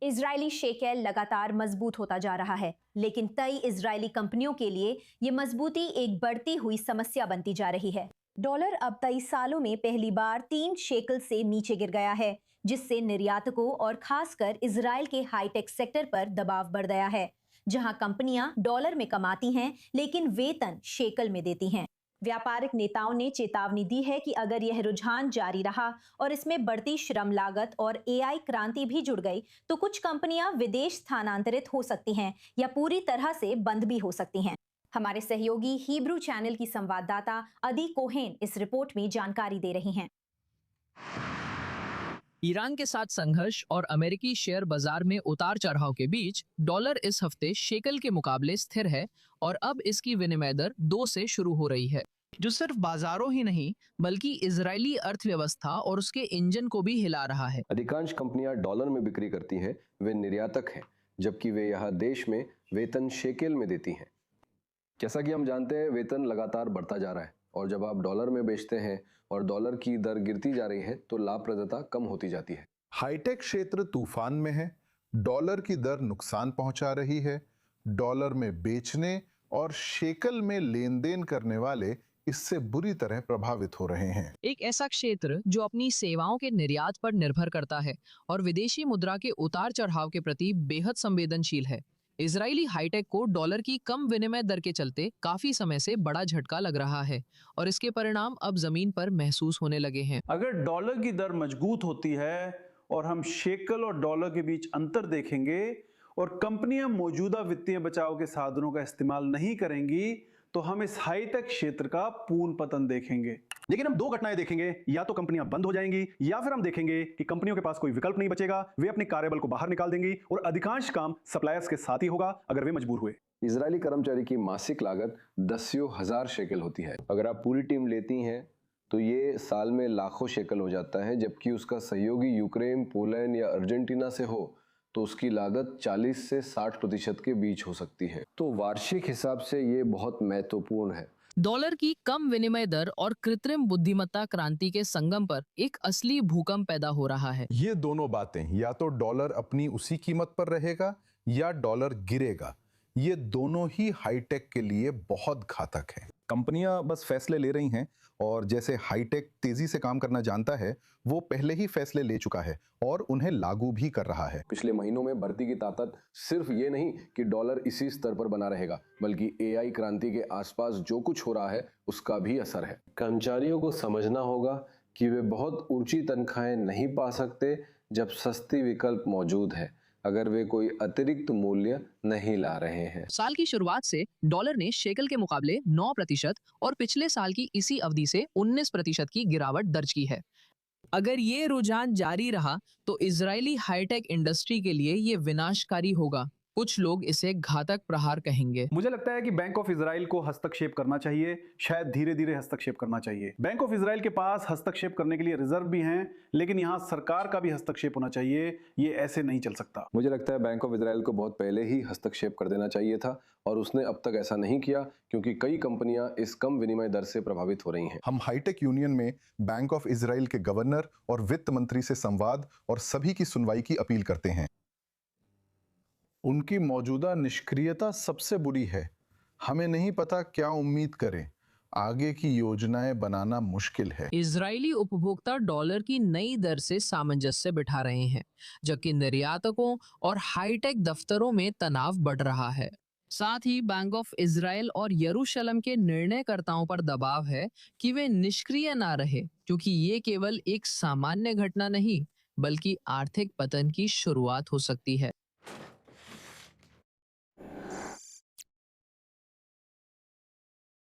Israeli shekel लगातार मजबूत होता जा रहा है, लेकिन कई इजरायली कंपनियों के लिए ये मजबूती एक बढ़ती हुई समस्या बनती जा रही है। डॉलर अब 23 सालों में पहली बार 3 शेकल से नीचे गिर गया है, जिससे निर्यातकों और खासकर इजराइल के हाईटेक सेक्टर पर दबाव बढ़ गया है, जहां कंपनियां डॉलर में कमाती हैं लेकिन वेतन शेकल में देती हैं। व्यापारिक नेताओं ने चेतावनी दी है कि अगर यह रुझान जारी रहा और इसमें बढ़ती श्रम लागत और एआई क्रांति भी जुड़ गई, तो कुछ कंपनियां विदेश स्थानांतरित हो सकती हैं या पूरी तरह से बंद भी हो सकती हैं। हमारे सहयोगी हिब्रू चैनल की संवाददाता अदी कोहेन इस रिपोर्ट में जानकारी दे रही हैं। ईरान के साथ संघर्ष और अमेरिकी शेयर बाजार में उतार चढ़ाव के बीच डॉलर इस हफ्ते शेकल के मुकाबले स्थिर है और अब इसकी विनिमय दर 2 से शुरू हो रही है, जो सिर्फ बाजारों ही नहीं बल्कि इजरायली अर्थव्यवस्था और उसके इंजन को भी हिला रहा है। अधिकांश कंपनियां डॉलर में बिक्री करती हैं, वे निर्यातक हैं, जबकि वे यहाँ देश में वेतन शेकेल में देती हैं। जैसा कि हम जानते हैं, वेतन लगातार बढ़ता जा रहा है और जब आप डॉलर में बेचते हैं और डॉलर की दर गिरती जा रही है तो लाभप्रदता कम होती जाती है। हाईटेक क्षेत्र तूफान में है, डॉलर की दर नुकसान पहुंचा रही है। डॉलर में बेचने और शेकल में लेन देन करने वाले इससे बुरी तरह प्रभावित हो रहे हैं। एक ऐसा क्षेत्र जो अपनी सेवाओं के निर्यात पर निर्भर करता है और विदेशी मुद्रा के उतार चढ़ाव के प्रति बेहद संवेदनशील है। इजरायली हाईटेक को डॉलर की कम विनिमय दर के चलते काफी समय से बड़ा झटका लग रहा है और इसके परिणाम अब जमीन पर महसूस होने लगे हैं। अगर डॉलर की दर मजबूत होती है और हम शेकल और डॉलर के बीच अंतर देखेंगे और कंपनियां मौजूदा वित्तीय बचाव के साधनों का इस्तेमाल नहीं करेंगी तो हम इस हाईटेक क्षेत्र का पूर्ण पतन देखेंगे। लेकिन हम 2 घटनाएं देखेंगे, या तो कंपनियां बंद हो जाएंगी या फिर हम देखेंगे कि कंपनियों के पास कोई विकल्प नहीं बचेगा, वे अपने कार्यबल को बाहर निकाल देंगी और अधिकांश काम सप्लायर्स के साथ ही होगा अगर वे मजबूर हुए। इजरायली कर्मचारी की मासिक लागत 10,000 शेकल होती है। अगर आप पूरी टीम लेती हैं तो ये साल में लाखों शेकल हो जाता है, जबकि उसका सहयोगी यूक्रेन, पोलैंड या अर्जेंटीना से हो तो उसकी लागत 40 से 60% के बीच हो सकती है। तो वार्षिक हिसाब से ये बहुत महत्वपूर्ण है। डॉलर की कम विनिमय दर और कृत्रिम बुद्धिमत्ता क्रांति के संगम पर एक असली भूकंप पैदा हो रहा है। ये दोनों बातें, या तो डॉलर अपनी उसी कीमत पर रहेगा या डॉलर गिरेगा, ये दोनों ही हाईटेक के लिए बहुत घातक है। कंपनियां बस फैसले ले रही हैं और जैसे हाईटेक तेजी से काम करना जानता है, वो पहले ही फैसले ले चुका है और उन्हें लागू भी कर रहा है। पिछले महीनों में बढ़ती की ताकत सिर्फ ये नहीं कि डॉलर इसी स्तर पर बना रहेगा, बल्कि एआई क्रांति के आसपास जो कुछ हो रहा है उसका भी असर है। कर्मचारियों को समझना होगा कि वे बहुत ऊंची तनख्वाहें नहीं पा सकते जब सस्ती विकल्प मौजूद है, अगर वे कोई अतिरिक्त मूल्य नहीं ला रहे हैं। साल की शुरुआत से डॉलर ने शेकल के मुकाबले 9% और पिछले साल की इसी अवधि से 19% की गिरावट दर्ज की है। अगर ये रुझान जारी रहा तो इजरायली हाईटेक इंडस्ट्री के लिए ये विनाशकारी होगा। कुछ लोग इसे घातक प्रहार कहेंगे। मुझे लगता है कि बैंक ऑफ इजराइल को हस्तक्षेप करना चाहिए, शायद धीरे धीरे हस्तक्षेप करना चाहिए। बैंक ऑफ इजराइल के पास हस्तक्षेप करने के लिए रिजर्व भी हैं, लेकिन यहाँ सरकार का भी हस्तक्षेप होना चाहिए। ये ऐसे नहीं चल सकता। मुझे लगता है बैंक ऑफ इजराइल को बहुत पहले ही हस्तक्षेप कर देना चाहिए था और उसने अब तक ऐसा नहीं किया, क्योंकि कई कंपनियां इस कम विनिमय दर से प्रभावित हो रही हैं। हम हाईटेक यूनियन में बैंक ऑफ इजराइल के गवर्नर और वित्त मंत्री से संवाद और सभी की सुनवाई की अपील करते हैं। उनकी मौजूदा निष्क्रियता सबसे बुरी है। हमें नहीं पता क्या उम्मीद करें, आगे की योजनाएं बनाना मुश्किल है। इजरायली उपभोक्ता डॉलर की नई दर से सामंजस्य बिठा रहे हैं, जबकि निर्यातकों और हाईटेक दफ्तरों में तनाव बढ़ रहा है। साथ ही बैंक ऑफ इजराइल और यरूशलेम के निर्णयकर्ताओं पर दबाव है कि वे निष्क्रिय ना रहे, क्योंकि ये केवल एक सामान्य घटना नहीं बल्कि आर्थिक पतन की शुरुआत हो सकती है।